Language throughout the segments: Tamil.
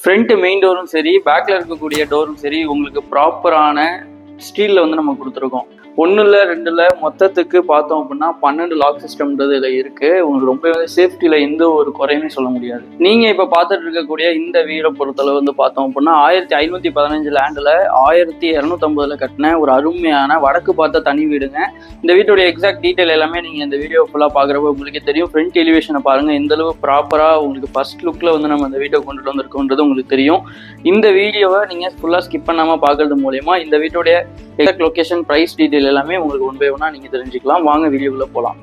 ஃப்ரண்ட் மெயின் டோரும் சரி, பேக்கில் இருக்கக்கூடிய டோரும் சரி, உங்களுக்கு ப்ராப்பரான ஸ்டீலில் வந்து நம்ம கொடுத்துருக்கோம். 1 2 மொத்தத்துக்கு பார்த்தோம் அப்படின்னா 12 லாக் சிஸ்டம்ன்றது இதில் இருக்குது. உங்களுக்கு ரொம்ப சேஃப்டியில் எந்த ஒரு குறையுமே சொல்ல முடியாது. நீங்கள் இப்போ பார்த்துட்டு இருக்கக்கூடிய இந்த வீடை பொறுத்தளவு வந்து பார்த்தோம் அப்படின்னா 1515 லேண்டில் 1250 கட்டின ஒரு அருமையான வடக்கு பார்த்த தனி வீடுங்க. இந்த வீட்டுடைய எக்ஸாக்ட் டீட்டெயில் எல்லாமே நீங்கள் இந்த வீடியோ ஃபுல்லாக பார்க்குறப்ப உங்களுக்கே தெரியும். ஃப்ரண்ட் எலிவேஷனை பாருங்கள், எந்தளவு ப்ராப்பராக உங்களுக்கு ஃபர்ஸ்ட் லுக்கில் வந்து நம்ம இந்த வீட்டை கொண்டுட்டு வந்திருக்கோன்றது உங்களுக்கு தெரியும். இந்த வீடியோவை நீங்கள் ஃபுல்லாக ஸ்கிப் பண்ணாமல் பார்க்கறது மூலயமா இந்த வீட்டுடைய எக்ஸாக்ட் லொகேஷன், ப்ரைஸ் டீட்டெயில் எல்லாமே உங்களுக்கு ஒன் பை ஒன்னா நீங்க தெரிஞ்சுக்கலாம். வாங்க வீடியோக்குள்ள போலாம்.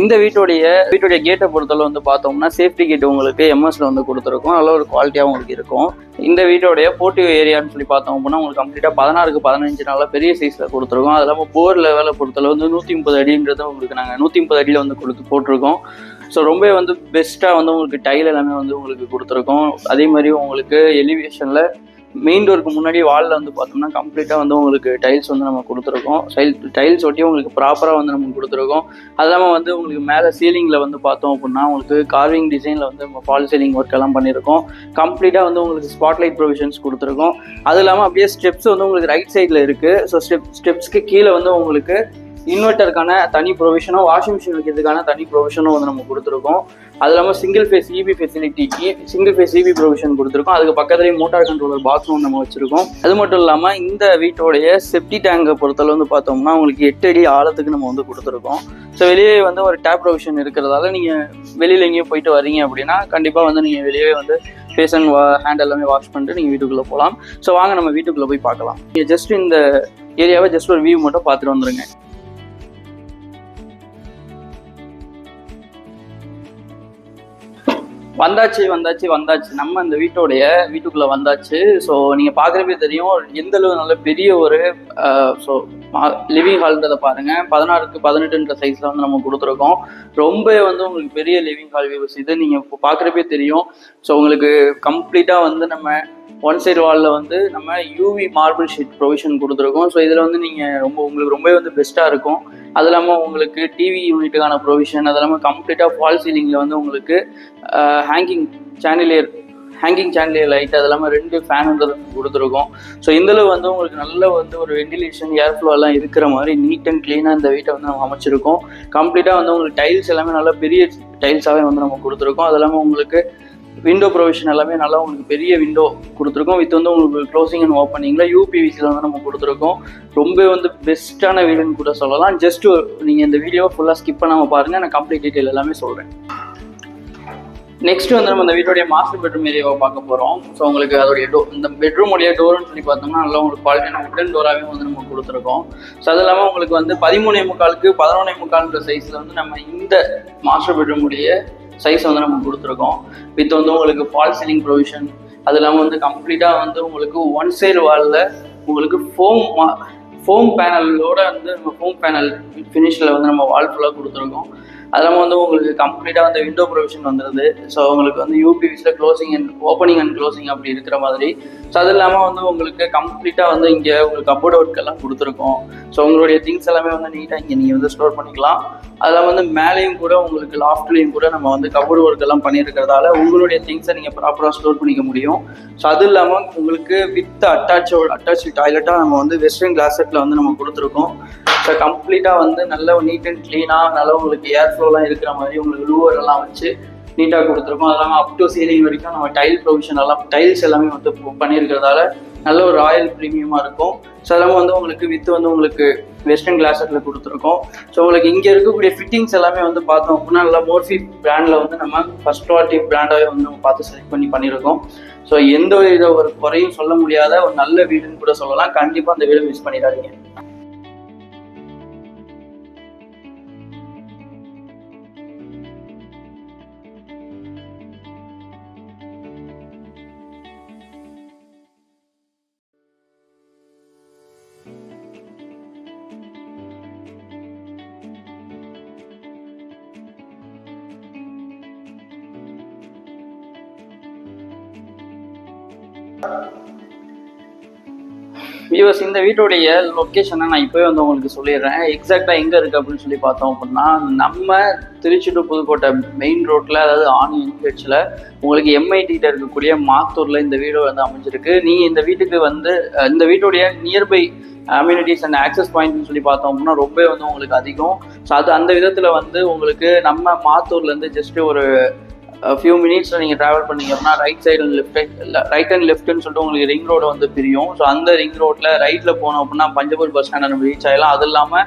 இந்த வீட்டுடைய கேட்டை பொறுத்தளவு வந்து பார்த்தோம்னா சேஃப்டி கேட் உங்களுக்கு எம்எஸ்ல வந்து கொடுத்துருக்கோம். நல்ல ஒரு குவாலிட்டியாக உங்களுக்கு இருக்கும். இந்த வீட்டோடைய போர்ட்டிவ் ஏரியான்னு சொல்லி பார்த்தோம் அப்படின்னா உங்களுக்கு கம்ப்ளீட்டாக 16க்கு 15 நல்ல பெரிய சைஸில் கொடுத்துருக்கோம். அது இல்லாமல் போர் லெவலை பொறுத்தளவு வந்து 130 அடின்றது உங்களுக்கு நாங்கள் 130 அடியில் வந்து போட்டிருக்கோம். ஸோ ரொம்ப வந்து பெஸ்ட்டாக வந்து உங்களுக்கு டைல் எல்லாமே வந்து உங்களுக்கு கொடுத்துருக்கோம். அதே மாதிரி உங்களுக்கு எலிவேஷனில் மெயின் டோருக்கு முன்னாடி வாலில் வந்து பார்த்தோம்னா கம்ப்ளீட்டாக வந்து உங்களுக்கு டைல்ஸ் வந்து நம்ம கொடுத்துருக்கோம். டைல்ஸ் ஒட்டி உங்களுக்கு ப்ராப்பராக வந்து நம்ம கொடுத்துருக்கோம். அது இல்லாமல் வந்து உங்களுக்கு மேலே சீலிங்கில் வந்து பார்த்தோம் அப்படின்னா உங்களுக்கு கார்விங் டிசைனில் வந்து நம்ம ஃபால் சீலிங் ஒர்க் எல்லாம் பண்ணியிருக்கோம். கம்ப்ளீட்டாக வந்து உங்களுக்கு ஸ்பாட்லைட் ப்ரொவிஷன்ஸ் கொடுத்துருக்கோம். அது இல்லாமல் அப்படியே ஸ்டெப்ஸ் வந்து உங்களுக்கு ரைட் சைடில் இருக்குது. ஸோ ஸ்டெப்ஸ்க்கு கீழே வந்து உங்களுக்கு இன்வெர்ட்டருக்கான தனி ப்ரொவிஷனும், வாஷிங் மிஷின் வைக்கிறதுக்கான தனி ப்ரொவிஷனும் வந்து நம்ம கொடுத்துருக்கோம். அது இல்லாமல் single phase EB facility, single phase EB provision கொடுத்துருக்கோம். அதுக்கு பக்கத்துலேயே மோட்டார் கண்ட்ரோலர் பாக்ஸும் நம்ம வச்சுருக்கோம். அது மட்டும் இல்லாமல் இந்த வீட்டோடைய செப்டி டேங்கை பொறுத்தளவு வந்து பார்த்தோம்னா உங்களுக்கு 8 அடி ஆழத்துக்கு நம்ம வந்து கொடுத்துருக்கோம். ஸோ வெளியே வந்து ஒரு டேப் ப்ரொவிஷன் இருக்கிறதால நீங்கள் வெளியில் எங்கேயும் போயிட்டு வரீங்க அப்படின்னா கண்டிப்பாக வந்து நீங்கள் வெளியே வந்து ஃபேஸ் அண்ட் ஹேண்ட் எல்லாமே வாஷ் பண்ணிட்டு நீங்கள் வீட்டுக்குள்ளே போகலாம். ஸோ வாங்க நம்ம வீட்டுக்குள்ளே போய் பார்க்கலாம். நீங்கள் ஜஸ்ட் இந்த ஏரியாவை ஜஸ்ட் ஒரு வியூ மட்டும் பார்த்துட்டு வந்துருங்க. வந்தாச்சு நம்ம இந்த வீட்டுக்குள்ள வந்தாச்சு. ஸோ நீங்க பாக்குறப்பே தெரியும் எந்த அளவு நல்ல பெரிய ஒரு ஸோ லிவிங் ஹால்ன்றதை பாருங்க. 16க்கு 18 சைஸ்ல வந்து நம்ம கொடுத்துருக்கோம். ரொம்ப வந்து உங்களுக்கு பெரிய லிவிங் ஹால் வியூஸ் இது நீங்க பாக்குறப்பே தெரியும். ஸோ உங்களுக்கு கம்ப்ளீட்டா வந்து நம்ம ஒன் சைடு வாலில் வந்து நம்ம யூவி மார்பிள் ஷீட் ப்ரொவிஷன் கொடுத்துருக்கோம். ஸோ இதில் வந்து நீங்கள் உங்களுக்கு ரொம்பவே வந்து பெஸ்ட்டாக இருக்கும். அது இல்லாமல் உங்களுக்கு டிவி யூனிட்டுக்கான ப்ரொவிஷன், அது இல்லாமல் கம்ப்ளீட்டாக ஃபால் சீலிங்கில் வந்து உங்களுக்கு ஹேங்கிங் சாண்டிலியர் லைட், அது இல்லாமல் 2 ஃபேனுன்றது கொடுத்துருக்கோம். ஸோ இந்தளவு வந்து உங்களுக்கு நல்ல வந்து ஒரு வெண்டிலேஷன், ஏர் ஃப்ளோ எல்லாம் இருக்கிற மாதிரி நீட் அண்ட் க்ளீனாக இந்த வீட்டை வந்து நம்ம அமைச்சிருக்கோம். கம்ப்ளீட்டாக வந்து உங்களுக்கு டைல்ஸ் எல்லாமே நல்லா பெரிய டைல்ஸாகவே வந்து நம்ம கொடுத்துருக்கோம். அது இல்லாமல் உங்களுக்கு விண்டோ ப்ரொவிஷன் எல்லாமே நல்லா உங்களுக்கு பெரிய விண்டோ கொடுத்துருக்கோம். வித் வந்து உங்களுக்கு க்ளோசிங் அண்ட் ஓப்பனிங்கில் யூபிவிசியில் வந்து நம்ம கொடுத்துருக்கோம். ரொம்ப வந்து பெஸ்ட்டான வீடுன்னு கூட சொல்லலாம். ஜஸ்ட் நீங்கள் இந்த வீடியோவை ஃபுல்லாக ஸ்கிப் பண்ணாமல் பாருங்கள், நான் கம்ப்ளீட் டீட்டெயில் எல்லாமே சொல்கிறேன். நெக்ஸ்ட் வந்து நம்ம இந்த வீட்டுடைய மாஸ்டர் பெட்ரூம் ஏரியாவை பார்க்க போகிறோம். ஸோ உங்களுக்கு அதோடைய இந்த பெட்ரூமுடைய டோர்னு சொல்லி பார்த்தோம்னா நல்லா உங்களுக்கு குவாலிட்டியான உட்டன் டோராகவே வந்து நம்ம கொடுத்துருக்கோம். ஸோ அது இல்லாமல் உங்களுக்கு வந்து 13.25க்கு 11.25 சைஸில் வந்து நம்ம இந்த மாஸ்டர் பெட்ரூமுடைய சைஸ் வந்து நம்ம கொடுத்துருக்கோம். வித் வந்து உங்களுக்கு ஃபால் சீலிங் ப்ரொவிஷன், அது இல்லாமல் வந்து கம்ப்ளீட்டாக வந்து உங்களுக்கு ஒன் சைடு வாலில் உங்களுக்கு ஃபோம் பேனலோட வந்து நம்ம ஃபோம் பேனல் ஃபினிஷில் வந்து நம்ம வால் ஃபுல்லாக கொடுத்துருக்கோம். அது இல்லாமல் வந்து உங்களுக்கு கம்ப்ளீட்டாக வந்து விண்டோ ப்ரொவிஷன் வந்துடுது. ஸோ உங்களுக்கு வந்து யூபிவிஸில் closing and opening and closing அப்படி இருக்கிற மாதிரி. ஸோ அது இல்லாமல் வந்து உங்களுக்கு கம்ப்ளீட்டாக வந்து இங்கே உங்களுக்கு கப்போர்ட் ஒர்க் எல்லாம் கொடுத்துருக்கோம். ஸோ உங்களுடைய திங்ஸ் எல்லாமே வந்து நீட்டாக இங்கே நீங்கள் வந்து ஸ்டோர் பண்ணிக்கலாம். அதெல்லாம் வந்து மேலேயும் கூட உங்களுக்கு லாஃப்ட்லேயும் கூட நம்ம வந்து கப்போர்ட் ஒர்க் எல்லாம் பண்ணியிருக்கிறதால உங்களுடைய திங்ஸை நீங்கள் ப்ராப்பராக ஸ்டோர் பண்ணிக்க முடியும். ஸோ அது இல்லாமல் உங்களுக்கு வித் அட்டாச்சு டாய்லெட்டாக நம்ம வந்து வெஸ்டர்ன் கிளாஸ் செட்டில் வந்து நம்ம கொடுத்துருக்கோம். ஸோ கம்ப்ளீட்டாக வந்து நல்ல நீட் அண்ட் க்ளீனாக நல்லா உங்களுக்கு ஏர் ஃப்ளோலாம் இருக்கிற மாதிரி உங்களுக்கு லூவர் எல்லாம் வச்சு நீட்டாக கொடுத்துருக்கோம். அது இல்லாமல் அப் டு சீலிங் வரைக்கும் நம்ம டைல்ஸ் எல்லாமே வந்து பண்ணியிருக்கிறதால நல்ல ஒரு ராயல் ப்ரீமியமாக இருக்கும். ஸோ அதெல்லாம் வந்து உங்களுக்கு வித் வந்து உங்களுக்கு வெஸ்டர்ன் கிளாஸ் செட்டில் கொடுத்துருக்கோம். ஸோ உங்களுக்கு இங்கே இருக்கக்கூடிய ஃபிட்டிங்ஸ் எல்லாமே வந்து பார்த்தோம் அப்படின்னா நல்லா மோர்ஃபி பிராண்டில் வந்து நம்ம ஃபர்ஸ்ட் குவாலிட்டி பிராண்டாகவே வந்து நம்ம பார்த்து செலக்ட் பண்ணியிருக்கோம். ஸோ எந்த ஒரு குறையும் சொல்ல முடியாத ஒரு நல்ல வீடுன்னு கூட சொல்லலாம். கண்டிப்பாக அந்த வீடு மிஸ் பண்ணிடாதீங்க. வியூவர்ஸ், இந்த வீட்டுடைய லொக்கேஷனை நான் இப்போவே வந்து உங்களுக்கு சொல்லிடுறேன். எக்ஸாக்டாக எங்கே இருக்குது அப்படின்னு சொல்லி பார்த்தோம் அப்படின்னா, நம்ம திருச்சி டு புதுக்கோட்டை மெயின் ரோட்டில், அதாவது ஆனியன் ஹெட்ஸில் உங்களுக்கு எம்ஐடியில் இருக்கக்கூடிய மாத்தூரில் இந்த வீடு வந்து அமைஞ்சிருக்கு. நீங்கள் இந்த வீட்டுக்கு வந்து இந்த வீட்டுடைய நியர்பை அம்யூனிட்டிஸ் அண்ட் ஆக்சஸ் பாயிண்ட்னு சொல்லி பார்த்தோம் அப்படின்னா ரொம்ப வந்து உங்களுக்கு அதிகம். ஸோ அந்த விதத்தில் வந்து உங்களுக்கு நம்ம மாத்தூர்லேருந்து ஜஸ்ட்டு ஒரு ஃபியூ மினிட்ஸில் நீங்கள் ட்ராவல் பண்ணிங்க அப்படின்னா ரைட் அண்ட் லெஃப்ட்னு சொல்லிட்டு உங்களுக்கு ரிங் ரோடு வந்து பிரியும். ஸோ அந்த ரிங் ரோட்டில் ரைட்டில் போனோம் அப்படின்னா பஞ்சப்பூர் பஸ் ஸ்டாண்டை நம்ம ரீச் ஆகலாம். அது இல்லாமல்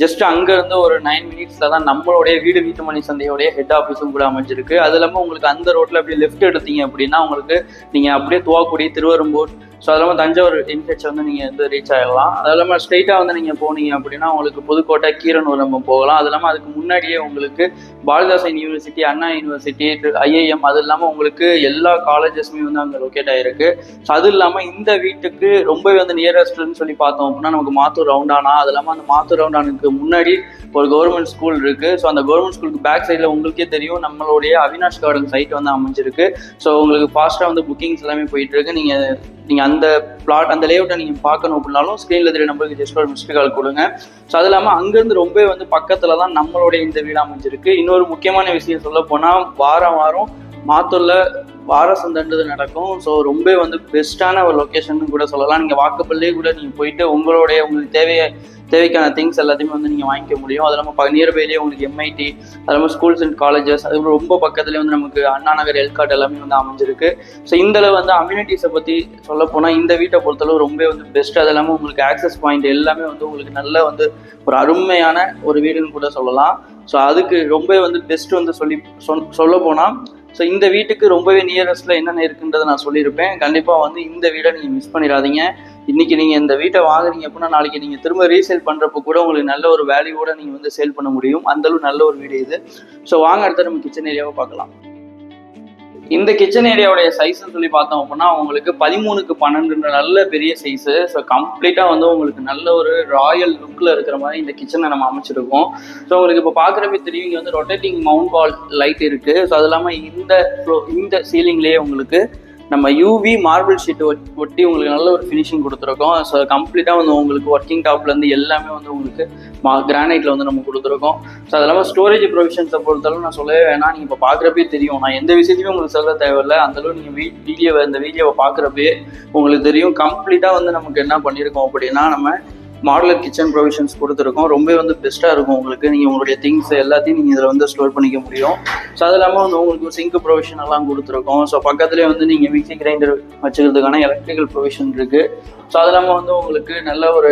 ஜஸ்ட் அங்கேருந்து ஒரு 9 மினிட்ஸில் தான் நம்மளுடைய வீட்டுமணி சந்தையோடைய ஹெட் ஆஃபீஸும் கூட அமைஞ்சிருக்கு. அது இல்லாமல் உங்களுக்கு அந்த ரோட்டில் அப்படியே லெஃப்ட் எடுத்தீங்க அப்படின்னா உங்களுக்கு நீங்கள் அப்படியே துவாக்குடி, திருவெரும்பூர், ஸோ அது இல்லாமல் தஞ்சாவூர் இன்ஹெச் வந்து நீங்கள் வந்து ரீச் ஆகிடலாம். அது இல்லாமல் ஸ்ட்ரெயிட்டாக வந்து நீங்கள் போனீங்க அப்படின்னா உங்களுக்கு புதுக்கோட்டை, கீரனூர் நம்ம போகலாம். அது இல்லாமல் அதுக்கு முன்னாடியே உங்களுக்கு பாரதிதாசன் யூனிவர்சிட்டி, அண்ணா யூனிவர்சிட்டி, ஐஐஎம், அது இல்லாமல் உங்களுக்கு எல்லா காலேஜஸுமே வந்து அங்கே லொக்கேட் ஆகிருக்கு. ஸோ அது இல்லாமல் இந்த வீட்டுக்கு ரொம்பவே வந்து நியரஸ்ட்னு சொல்லி பார்த்தோம் அப்படின்னா நமக்கு மாத்தூர் ரவுண்டானா, அது இல்லாமல் அந்த மாத்தூர் ரவுண்டானுக்கு முன்னாடி ஒரு கவர்மெண்ட் ஸ்கூல் இருக்குது. ஸோ அந்த கவர்மெண்ட் ஸ்கூலுக்கு பேக் சைடில் உங்களுக்கே தெரியும் நம்மளுடைய அவினாஷ் கார்டன் சைட் வந்து அமைஞ்சிருக்கு. ஸோ உங்களுக்கு ஃபாஸ்ட்டாக வந்து புக்கிங்ஸ் எல்லாமே போயிட்டுருக்கு. நீங்கள் அந்த பிளாட், அந்த லேஅவுட்டை நீங்கள் பார்க்கணும் அப்படின்னாலும் ஸ்க்ரீனில் தெரிய நம்பருக்கு ஜஸ்ட் ஒரு மிஸ்டு கால் கொடுங்க. ஸோ அது இல்லாமல் அங்கேருந்து ரொம்ப வந்து பக்கத்தில் தான் நம்மளுடைய இந்த வீடு அமைஞ்சிருக்கு. இன்னொரு முக்கியமான விஷயம் சொல்ல போனால் வாரம் மாத்தூரில் வார சந்தைன்றது நடக்கும். ஸோ ரொம்ப வந்து பெஸ்ட்டான ஒரு லொக்கேஷன் கூட சொல்லலாம். நீங்கள் வாக்கப்பல்லே கூட நீங்கள் போயிட்டு உங்களுக்கு தேவைக்கான திங்ஸ் எல்லாத்தையுமே வந்து நீங்கள் வாங்கிக்க முடியும். அது இல்லாமல் நியர்பைலேயே உங்களுக்கு எம்ஐடி, அது இல்லாமல் ஸ்கூல்ஸ் அண்ட் காலேஜஸ், அது ரொம்ப பக்கத்துலேயே வந்து நமக்கு அண்ணா நகர், எல்காட் எல்லாமே வந்து அமைஞ்சிருக்கு. ஸோ இந்தளவு வந்து அம்யூனிட்டிஸை பற்றி சொல்ல போனால் இந்த வீட்டை பொறுத்தளவு ரொம்ப வந்து பெஸ்ட். அது இல்லாமல் உங்களுக்கு ஆக்சஸ் பாயிண்ட் எல்லாமே வந்து உங்களுக்கு நல்ல வந்து ஒரு அருமையான ஒரு வீடுன்னு கூட சொல்லலாம். ஸோ அதுக்கு ரொம்ப வந்து பெஸ்ட் வந்து சொல்ல போனால் ஸோ இந்த வீட்டுக்கு ரொம்பவே நியரஸ்ட்டில் என்னென்ன இருக்குன்றதை நான் சொல்லியிருப்பேன். கண்டிப்பாக வந்து இந்த வீடை நீங்கள் மிஸ் பண்ணிடாதீங்க. இன்றைக்கி நீங்கள் இந்த வீட்டை வாங்குறீங்க அப்படின்னா நாளைக்கு நீங்கள் திரும்ப ரீசேல் பண்ணுறப்போ கூட உங்களுக்கு நல்ல ஒரு வேல்யூவோட நீங்கள் வந்து சேல் பண்ண முடியும். அந்தளவு நல்ல ஒரு வீடு இது. ஸோ வாங்க அடுத்த நம்ம கிச்சன் ஏரியாவை பார்க்கலாம். இந்த கிச்சன் ஏரியாவுடைய சைஸ்ன்னு சொல்லி பார்த்தோம் அப்படின்னா உங்களுக்கு 13க்கு 12 நல்ல பெரிய சைஸு. ஸோ கம்ப்ளீட்டாக வந்து உங்களுக்கு நல்ல ஒரு ராயல் லுக்கில் இருக்கிற மாதிரி இந்த கிச்சனை நம்ம அமைச்சிருக்கோம். ஸோ உங்களுக்கு இப்போ பார்க்குறப்ப தெரியும் இங்கே வந்து ரொட்டேட்டிங் மவுண்ட் வால் லைட் இருக்குது. ஸோ அது இல்லாமல் இந்த சீலிங்லேயே உங்களுக்கு நம்ம யூவி மார்பிள் ஷீட் ஒட்டி உங்களுக்கு நல்ல ஒரு ஃபினிஷிங் கொடுத்துருக்கோம். ஸோ கம்ப்ளீட்டாக வந்து உங்களுக்கு ஒர்க்கிங் டாப்லேருந்து எல்லாமே வந்து உங்களுக்கு கிரானைட்டில் வந்து நம்ம கொடுத்துருக்கோம். ஸோ அது இல்லாமல் ஸ்டோரேஜ் ப்ரொவிஷன்ஸை பொறுத்தளவு நான் சொல்லவே வேணாம். நீங்கள் இப்போ பார்க்குறப்பே தெரியும், நான் எந்த விஷயத்தையுமே உங்களுக்கு சொல்ல தேவையில்லை. அந்தளவு நீங்கள் இந்த வீடியோவை பார்க்குறப்பே உங்களுக்கு தெரியும் கம்ப்ளீட்டாக வந்து நமக்கு என்ன பண்ணியிருக்கோம் அப்படின்னா நம்ம மாடுலர் கிச்சன் ப்ரொவிஷன்ஸ் கொடுத்துருக்கோம். ரொம்ப வந்து பெஸ்ட்டாக இருக்கும் உங்களுக்கு. நீங்கள் உங்களுடைய திங்ஸ் எல்லாத்தையும் நீங்கள் இதில் வந்து ஸ்டோர் பண்ணிக்க முடியும். ஸோ அது இல்லாமல் வந்து உங்களுக்கு சிங்க் ப்ரொவிஷன் எல்லாம் கொடுத்துருக்கோம். ஸோ பக்கத்துலேயே வந்து நீங்கள் மிக்சி கிரைண்டர் வச்சுக்கிறதுக்கான எலக்ட்ரிக்கல் ப்ரொவிஷன் இருக்குது. ஸோ அது இல்லாமல் வந்து உங்களுக்கு நல்ல ஒரு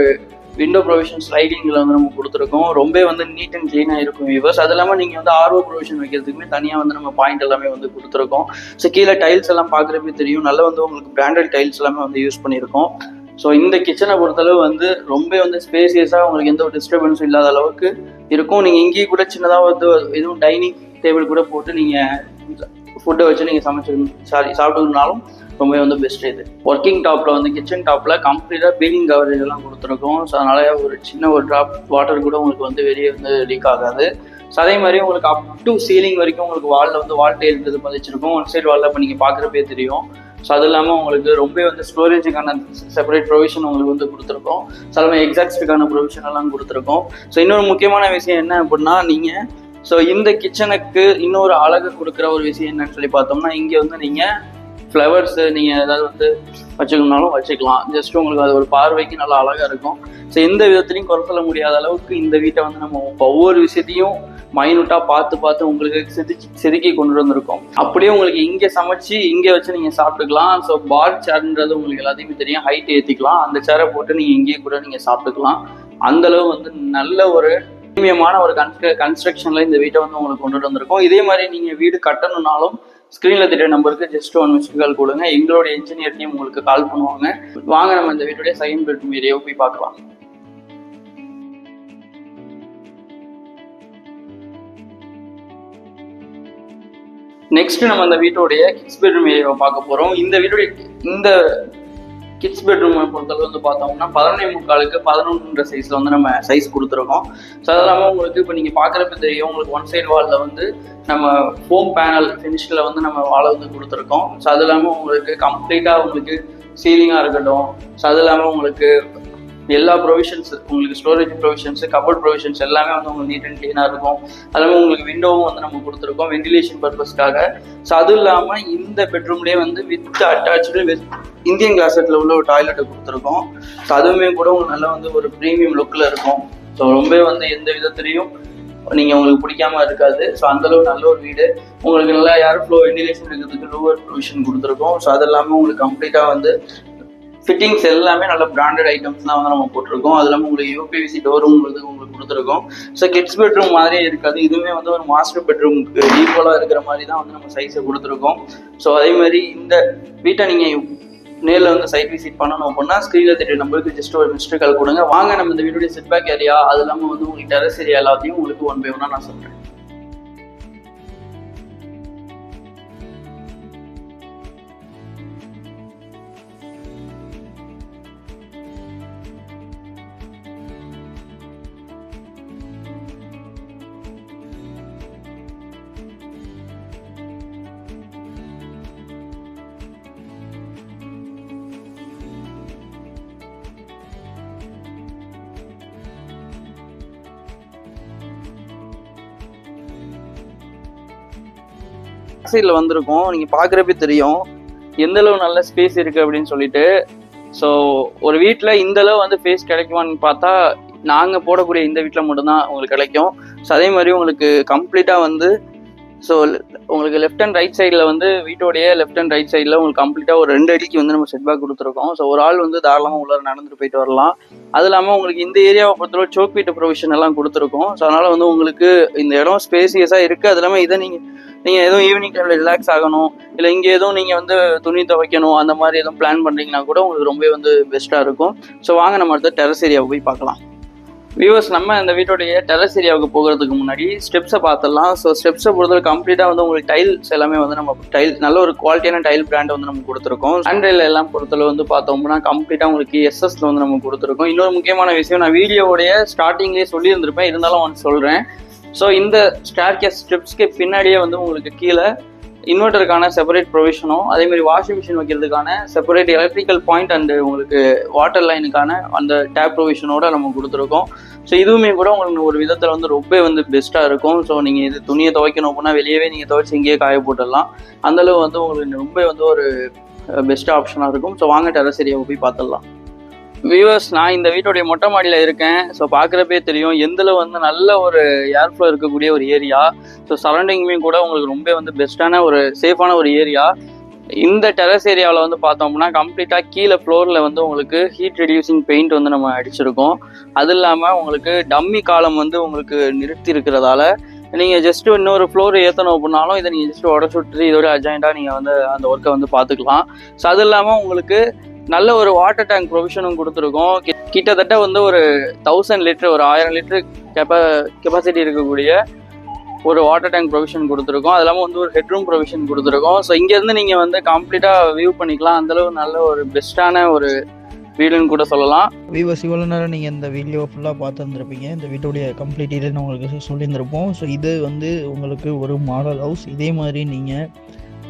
விண்டோ ப்ரொவிஷன் ஸ்லைடிங்கில் வந்து நம்ம கொடுத்துருக்கோம். ரொம்ப வந்து நீட் அண்ட் க்ளீனாக இருக்கும் வியூவர்ஸ். அது இல்லாமல் நீங்கள் வந்து ஆர்ஓ ப்ரொவிஷன் வைக்கிறதுக்குமே தனியாக வந்து நம்ம பாயிண்ட் எல்லாமே வந்து கொடுத்துருக்கோம். ஸோ கீழே டைல்ஸ் எல்லாம் பார்க்குறப்பே தெரியும் நல்லா வந்து உங்களுக்கு பிராண்டட் டைல்ஸ் எல்லாமே வந்து யூஸ் பண்ணியிருக்கோம். ஸோ இந்த கிச்சனை பொறுத்தளவு வந்து ரொம்ப வந்து ஸ்பேசியஸாக உங்களுக்கு எந்த ஒரு டிஸ்டர்பன்ஸும் இல்லாத அளவுக்கு இருக்கும். நீங்கள் இங்கேயும் கூட சின்னதாக வந்து எதுவும் டைனிங் டேபிள் கூட போட்டு நீங்கள் ஃபுட்டை வச்சு நீங்கள் சாப்பிட்டுனாலும் ரொம்ப வந்து பெஸ்ட்டு இது. ஒர்க்கிங் டாப்பில் வந்து கிச்சன் டாப்பில் கம்ப்ளீட்டாக பீலிங் கவரேஜ் எல்லாம் கொடுத்துருக்கோம். ஸோ அதனால் ஒரு சின்ன ஒரு ட்ராப் வாட்டர் கூட உங்களுக்கு வந்து வெளியே வந்து லீக் ஆகாது. ஸோ அதே மாதிரி உங்களுக்கு அப் டு சீலிங் வரைக்கும் உங்களுக்கு வாலில் வந்து வால் டைல்ன்றது பதிச்சிருக்கும். ஒன் சைடு வாலில் இப்போ நீங்கள் பார்க்குறப்பே தெரியும். ஸோ அது இல்லாமல் உங்களுக்கு ரொம்ப வந்து ஸ்டோரேஜுக்கான செப்பரேட் ப்ரொவிஷன் உங்களுக்கு வந்து கொடுத்துருக்கோம். ஸோ அது மாதிரி எக்ஸாஸ்ட்டுக்கான ப்ரொவிஷன் எல்லாம் கொடுத்துருக்கோம். ஸோ இன்னொரு முக்கியமான விஷயம் என்ன அப்படின்னா ஸோ இந்த கிச்சனுக்கு இன்னொரு அழகு கொடுக்குற ஒரு விஷயம் என்னன்னு சொல்லி பார்த்தோம்னா இங்கே வந்து நீங்கள் ஃப்ளவர்ஸு நீங்கள் ஏதாவது வந்து வச்சுக்கணும்னாலும் வச்சுக்கலாம். ஜஸ்ட் உங்களுக்கு அது ஒரு பார்வைக்கு நல்லா அழகாக இருக்கும். ஸோ எந்த விதத்துலையும் குறை சொல்ல முடியாத அளவுக்கு இந்த வீட்டை வந்து நம்ம ஒவ்வொரு விஷயத்தையும் மைனூட்டாக பார்த்து உங்களுக்கு செதுக்கி கொண்டு வந்திருக்கோம். அப்படியே உங்களுக்கு இங்கே சமைச்சு இங்கே வச்சு நீங்கள் சாப்பிட்டுக்கலாம். ஸோ பார் சேர்ன்றது உங்களுக்கு எல்லாத்தையுமே தெரியும், ஹைட் ஏற்றிக்கலாம். அந்த சேரை போட்டு நீங்கள் இங்கேயே கூட நீங்கள் சாப்பிட்டுக்கலாம். அந்தளவு வந்து நல்ல ஒரு பிரீமியமான ஒரு கன்ஸ்ட்ரக்ஷனில் இந்த வீட்டை வந்து உங்களுக்கு கொண்டுட்டு வந்திருக்கோம். இதே மாதிரி நீங்கள் வீடு கட்டணும்னாலும் ஸ்க்ரீனில் தெரிய நம்பருக்கு ஜஸ்ட் 1 மிஸ்டு கால் கொடுங்க. எங்களுடைய இன்ஜினியர் டீம் உங்களுக்கு கால் பண்ணுவாங்க. வாங்க நம்ம இந்த வீட்டுடைய செகண்ட் பெட்ரூம் ஏரியாவை போய் பார்க்கலாம். நெக்ஸ்ட் நம்ம அந்த வீட்டுடைய கிட்ஸ் பெட்ரூம் ஏரியாவை பார்க்க போகிறோம். இந்த வீட்டுடைய இந்த கிட்ஸ் பெட்ரூமை பொறுத்தளவு வந்து பார்த்தோம்னா 11.75க்கு 11 சைஸில் வந்து நம்ம சைஸ் கொடுத்துருக்கோம். ஸோ அது இல்லாமல் உங்களுக்கு இப்போ நீங்கள் பார்க்குறப்ப தெரியும் உங்களுக்கு ஒன் சைடு வாலில் வந்து நம்ம ஃபோம் பேனல் ஃபினிஷில் வந்து நம்ம வாழை வந்து கொடுத்துருக்கோம். ஸோ அது இல்லாமல் உங்களுக்கு கம்ப்ளீட்டாக உங்களுக்கு சீலிங்காக இருக்கட்டும். ஸோ அது இல்லாமல் உங்களுக்கு எல்லா ப்ரொவிஷன்ஸ், உங்களுக்கு ஸ்டோரேஜ் ப்ரொவிஷன்ஸ், கபோர்ட் ப்ரொவிஷன்ஸ் எல்லாமே வந்து உங்களுக்கு நீட் அண்ட் க்ளீனாக இருக்கும். அதுவும் உங்களுக்கு விண்டோவும் வந்து நம்ம கொடுத்துருக்கோம் வென்டிலேஷன் பர்பஸ்க்காக. ஸோ அதுவும் இல்லாமல் இந்த பெட்ரூம்லேயே வந்து வித் அட்டாச்சு வித் இந்தியன் கிளாசெட்டில் உள்ள ஒரு டாய்லெட்டை கொடுத்துருக்கோம். ஸோ அதுவுமே கூட உங்களுக்கு நல்லா வந்து ஒரு ப்ரீமியம் லுக்கில் இருக்கும். ஸோ ரொம்ப வந்து எந்த விதத்துலையும் நீங்கள் உங்களுக்கு பிடிக்காம இருக்காது. ஸோ அந்தளவு நல்ல ஒரு வீடு. உங்களுக்கு நல்லா ஏர் ஃப்ளோ வென்டிலேஷன் இருக்கிறதுக்கு லோவர் ப்ரொவிஷன் கொடுத்துருக்கோம். ஸோ அது இல்லாமல் உங்களுக்கு கம்ப்ளீட்டாக வந்து ஃபிட்டிங்ஸ் எல்லாமே நல்ல பிராண்டட் ஐட்டம்ஸ் தான் வந்து நம்ம போட்டிருக்கோம். அது இல்லாமல் உங்களுக்கு யூபிவிசி டோரும் உங்களுக்கு கொடுத்துருக்கோம். ஸோ கிட்ஸ் பெட்ரூம் மாதிரியே இருக்காது, இதுவுமே வந்து ஒரு மாஸ்டர் பெட்ரூமுக்கு ஈக்குவலாக இருக்கிற மாதிரி தான் வந்து நம்ம சைஸை கொடுத்துருக்கோம். ஸோ அதே மாதிரி இந்த வீட்டை நீங்கள் நேரில் வந்து சைட் விசிட் பண்ணணும் அப்படின்னா ஸ்க்ரீனில் தெரிய நம்பருக்கு ஜஸ்ட் ஒரு மிஸ்டர் கால் கொடுங்க. வாங்க நம்ம இந்த வீட்டுடைய செட்பேக் ஏரியா, அது இல்லாமல் வந்து உங்களுக்கு டெரஸ் ஏரியா எல்லாத்தையும் உங்களுக்கு 1 by 1 நான் சொல்கிறேன். சைடில் வந்திருக்கோம், நீங்கள் பார்க்குறப்பே தெரியும் எந்த அளவு நல்ல ஸ்பேஸ் இருக்குது அப்படின்னு சொல்லிட்டு. ஸோ ஒரு வீட்டில் இந்த அளவு வந்து ஸ்பேஸ் கிடைக்குமான்னு பார்த்தா நாங்கள் போடக்கூடிய இந்த வீட்டில் மட்டும்தான் உங்களுக்கு கிடைக்கும். ஸோ அதே மாதிரி உங்களுக்கு கம்ப்ளீட்டாக வந்து ஸோ உங்களுக்கு லெஃப்ட் அண்ட் ரைட் சைடில் வந்து வீட்டோடைய லெஃப்ட் அண்ட் ரைட் சைடில் உங்களுக்கு கம்ப்ளீட்டாக ஒரு 2 அடிக்கு வந்து நம்ம செட்பேக் கொடுத்துருக்கோம். ஸோ ஒரு ஆள் வந்து தாராளமாக உள்ளார நடந்துட்டு போயிட்டு வரலாம். அது இல்லாமல் உங்களுக்கு இந்த ஏரியாவை பொறுத்தவரை சோக் வீட்டு ப்ரொவிஷன் எல்லாம் கொடுத்துருக்கோம். ஸோ அதனால் வந்து உங்களுக்கு இந்த இடம் ஸ்பேசியஸாக இருக்குது. அது இல்லாமல் இதை நீங்கள் எதுவும் ஈவினிங் டைமில் ரிலாக்ஸ் ஆகணும், இல்லை இங்கே எதுவும் நீங்கள் வந்து துணி துவைக்கணும் அந்த மாதிரி எதுவும் பிளான் பண்ணுறீங்கன்னா கூட உங்களுக்கு ரொம்ப வந்து பெஸ்ட்டாக இருக்கும். ஸோ வாங்க நம்ம அடுத்த டெரஸ் ஏரியாவை போய் பார்க்கலாம். வியூவர்ஸ், நம்ம இந்த வீட்டோடைய டெரஸ் ஏரியாவுக்கு போகிறதுக்கு முன்னாடி ஸ்டெப்ஸை பார்த்துடலாம். ஸோ ஸ்டெப்ஸை பொறுத்தவரை கம்ப்ளீட்டாக வந்து உங்களுக்கு டைல்ஸ் எல்லாமே வந்து நம்ம நல்ல ஒரு குவாலிட்டியான டைல் பிராண்ட் வந்து நம்ம கொடுத்துருக்கோம். ஹேண்ட்ரைல் எல்லாம் பொறுத்தளவு வந்து பார்த்தோம்னா கம்ப்ளீட்டாக உங்களுக்கு எஸ்எஸ்ல வந்து நம்ம கொடுத்துருக்கோம். இன்னொரு முக்கியமான விஷயம், நான் வீடியோடைய ஸ்டார்டிங்லேயே சொல்லியிருந்திருப்பேன், இருந்தாலும் ஒன்று சொல்கிறேன். ஸோ இந்த ஸ்டேர்கேஸ் ஸ்டெப்ஸ்க்கு பின்னாடியே வந்து உங்களுக்கு கீழே இன்வெர்ட்டருக்கான செப்பரேட் ப்ரொவிஷனும், அதேமாதிரி வாஷிங் மிஷின் வைக்கிறதுக்கான செப்பரேட் எலக்ட்ரிக்கல் பாயிண்ட் அண்டு உங்களுக்கு வாட்டர் லைனுக்கான அந்த டேப் ப்ரொவிஷனோட நம்ம கொடுத்துருக்கோம். ஸோ இதுவுமே கூட உங்களுக்கு ஒரு விதத்தில் வந்து ரொம்ப வந்து பெஸ்ட்டாக இருக்கும். ஸோ நீங்கள் இது துணியை துவைக்கணும் அப்படின்னா வெளியவே நீங்கள் துவைச்சி இங்கேயே காய போட்டுடலாம். அந்தளவு வந்து உங்களுக்கு ரொம்ப வந்து ஒரு பெஸ்ட்டாக ஆப்ஷனாக இருக்கும். ஸோ வாங்க டெரஸ் ஏரியாவை போய் பார்த்துடலாம். வியூவர்ஸ், நான் இந்த வீட்டோடைய மொட்டை மாடியில் இருக்கேன். ஸோ பார்க்குறப்பே தெரியும் எந்தளவு வந்து நல்ல ஒரு ஏர் ஃப்ளோ இருக்கக்கூடிய ஒரு ஏரியா. ஸோ சரௌண்டிங்குமே கூட உங்களுக்கு ரொம்ப வந்து பெஸ்ட்டான ஒரு சேஃபான ஒரு ஏரியா. இந்த டெரஸ் ஏரியாவில் வந்து பார்த்தோம்னா கம்ப்ளீட்டாக கீழே ஃப்ளோரில் வந்து உங்களுக்கு ஹீட் ரெடியூசிங் பெயிண்ட் வந்து நம்ம அடிச்சிருக்கோம். அது இல்லாமல் உங்களுக்கு டம்மி காலம் வந்து உங்களுக்கு நிறுத்தி இருக்கிறதால நீங்கள் ஜஸ்ட்டு இன்னொரு ஃப்ளோர் ஏற்றணும் அப்படின்னாலும் இதை நீங்கள் ஜஸ்ட்டு உடச்சு விட்டு இதோட அர்ஜென்ட்டாக நீங்கள் வந்து அந்த ஒர்க்கை வந்து பார்த்துக்கலாம். ஸோ அது இல்லாமல் உங்களுக்கு நல்ல ஒரு வாட்டர் டேங்க் ப்ரொவிஷனும் கொடுத்துருக்கோம். கிட்டத்தட்ட வந்து ஒரு 1000 லிட்டர், ஒரு 1000 லிட்டர் கெப்பாசிட்டி இருக்கக்கூடிய ஒரு வாட்டர் டேங்க் ப்ரொவிஷன் கொடுத்துருக்கோம். அது இல்லாமல் வந்து ஒரு ஹெட்ரூம் ப்ரொவிஷன் கொடுத்துருக்கோம். ஸோ இங்கேருந்து நீங்கள் வந்து கம்ப்ளீட்டாக வியூ பண்ணிக்கலாம். அந்தளவு நல்ல ஒரு பெஸ்ட்டான ஒரு வீடுன்னு கூட சொல்லலாம். வியூவர்ஸ், இவ்வளோ நேரம் நீங்கள் இந்த வீடியோ ஃபுல்லாக பார்த்துருந்துருப்பீங்க. இந்த வீட்டுடைய கம்ப்ளீட் டீடைல் உங்களுக்கு சொல்லியிருந்திருப்போம். ஸோ இது வந்து உங்களுக்கு ஒரு மாடல் ஹவுஸ். இதே மாதிரி நீங்கள்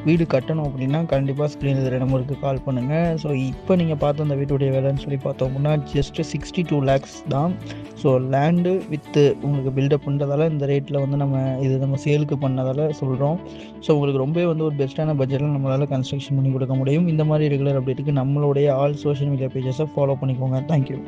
வீடு கட்டணும் அப்படின்னா கண்டிப்பாக ஸ்க்ரீனில் இருக்கிற நம்பருக்கு கால் பண்ணுங்கள். ஸோ இப்போ நீங்கள் பார்த்த அந்த வீட்டுடைய விலைன்னு சொல்லி பார்த்தோம்னா ஜஸ்ட்டு 62 lakhs தான். ஸோ லேண்டு வித்து உங்களுக்கு பில்டப் பண்ணுறதால இந்த ரேட்டில் வந்து நம்ம சேலுக்கு பண்ணதால் சொல்கிறோம். ஸோ உங்களுக்கு ரொம்ப வந்து ஒரு பெஸ்ட்டான பட்ஜெட்டில் நம்மளால் கன்ஸ்ட்ரக்ஷன் பண்ணி கொடுக்க முடியும். இந்த மாதிரி ரெகுலர் அப்டேட்டுக்கு நம்மளுடைய ஆல் சோஷியல் மீடியா பேஜஸை ஃபாலோ பண்ணிக்கோங்க. தேங்க்யூ.